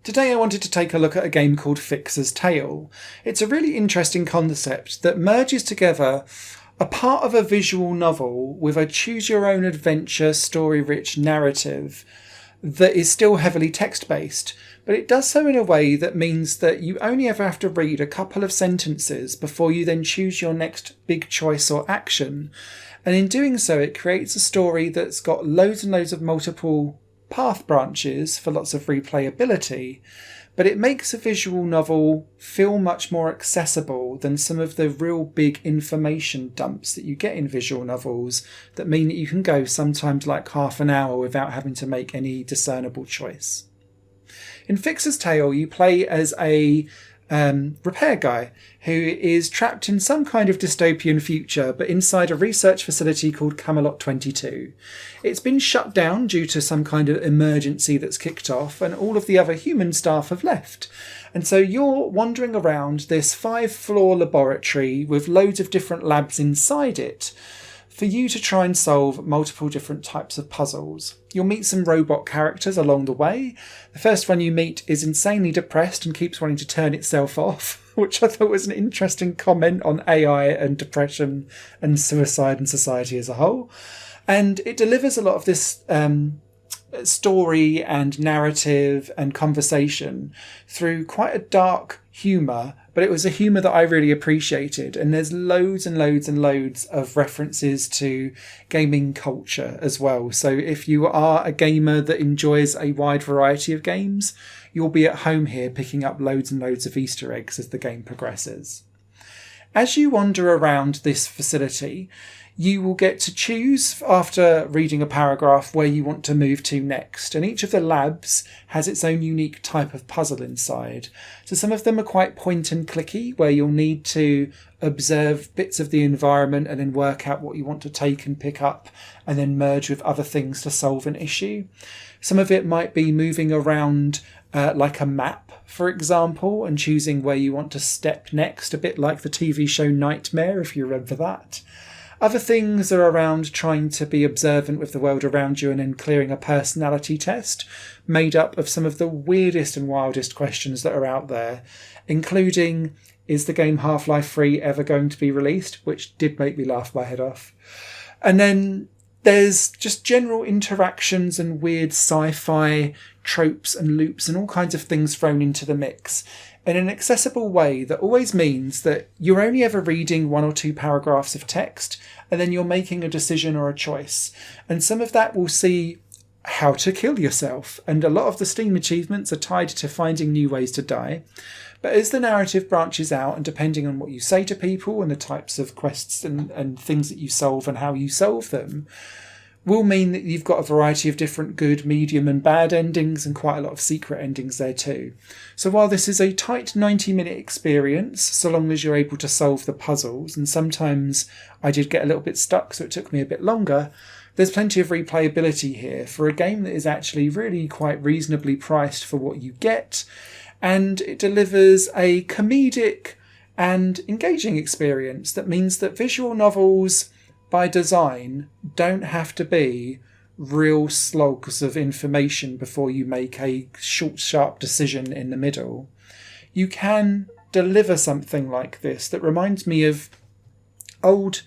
Today I wanted to take a look at a game called Fixer's Tale. It's a really interesting concept that merges together a part of a visual novel with a choose-your-own-adventure, story-rich narrative that is still heavily text-based, but it does so in a way that means that you only ever have to read a couple of sentences before you then choose your next big choice or action. And in doing so, it creates a story that's got loads and loads of multiple path branches for lots of replayability, but it makes a visual novel feel much more accessible than some of the real big information dumps that you get in visual novels that mean that you can go sometimes like half an hour without having to make any discernible choice. In Fixer's Tale, you play as a repair guy who is trapped in some kind of dystopian future, but inside a research facility called Camelot 22. It's been shut down due to some kind of emergency that's kicked off, and all of the other human staff have left. And so you're wandering around this 5-floor laboratory with loads of different labs inside it for you to try and solve multiple different types of puzzles. You'll meet some robot characters along the way. The first one you meet is insanely depressed and keeps wanting to turn itself off, which I thought was an interesting comment on AI and depression and suicide and society as a whole. And it delivers a lot of this story and narrative and conversation through quite a dark humour, but it was a humour that I really appreciated. And there's loads and loads and loads of references to gaming culture as well. So if you are a gamer that enjoys a wide variety of games, you'll be at home here picking up loads and loads of Easter eggs as the game progresses. As you wander around this facility, you will get to choose, after reading a paragraph, where you want to move to next. And each of the labs has its own unique type of puzzle inside. So some of them are quite point and clicky, where you'll need to observe bits of the environment and then work out what you want to take and pick up and then merge with other things to solve an issue. Some of it might be moving around like a map, for example, and choosing where you want to step next, a bit like the TV show Nightmare, if you remember that. Other things are around trying to be observant with the world around you and then clearing a personality test made up of some of the weirdest and wildest questions that are out there, including, is the game Half-Life 3 ever going to be released? Which did make me laugh my head off. And then there's just general interactions and weird sci-fi tropes and loops and all kinds of things thrown into the mix in an accessible way that always means that you're only ever reading 1 or 2 paragraphs of text and then you're making a decision or a choice. And some of that will see how to kill yourself. And a lot of the Steam achievements are tied to finding new ways to die. But as the narrative branches out, and depending on what you say to people and the types of quests and things that you solve and how you solve them, will mean that you've got a variety of different good, medium and bad endings and quite a lot of secret endings there too. So while this is a tight 90-minute experience, so long as you're able to solve the puzzles, and sometimes I did get a little bit stuck so it took me a bit longer, there's plenty of replayability here for a game that is actually really quite reasonably priced for what you get, and it delivers a comedic and engaging experience that means that visual novels by design don't have to be real slogs of information before you make a short, sharp decision in the middle. You can deliver something like this that reminds me of old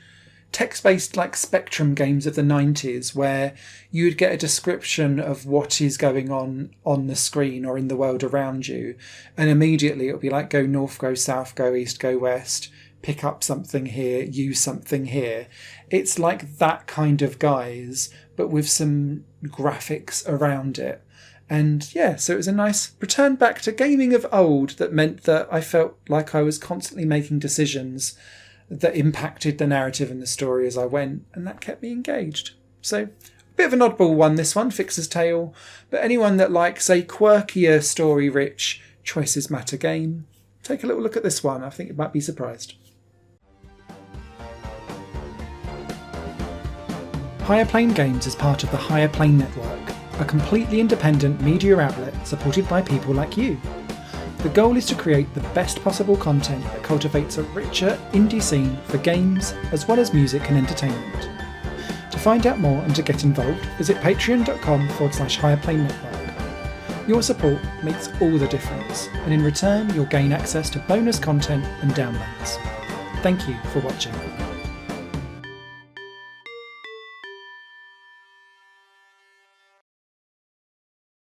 text-based like Spectrum games of the 90s, where you'd get a description of what is going on the screen or in the world around you, and immediately it would be like go north, go south, go east, go west, pick up something here, use something here. It's like that kind of guise, but with some graphics around it. And yeah, so it was a nice return back to gaming of old that meant that I felt like I was constantly making decisions that impacted the narrative and the story as I went, and that kept me engaged. So, a bit of an oddball one, this one, Fixer's Tale, but anyone that likes a quirkier, story-rich, choices matter game, take a little look at this one. I think you might be surprised. Higher Plane Games is part of the Higher Plane Network, a completely independent media outlet supported by people like you. The goal is to create the best possible content that cultivates a richer indie scene for games as well as music and entertainment. To find out more and to get involved, visit patreon.com/Higher Plane Network. Your support makes all the difference, and in return you'll gain access to bonus content and downloads. Thank you for watching.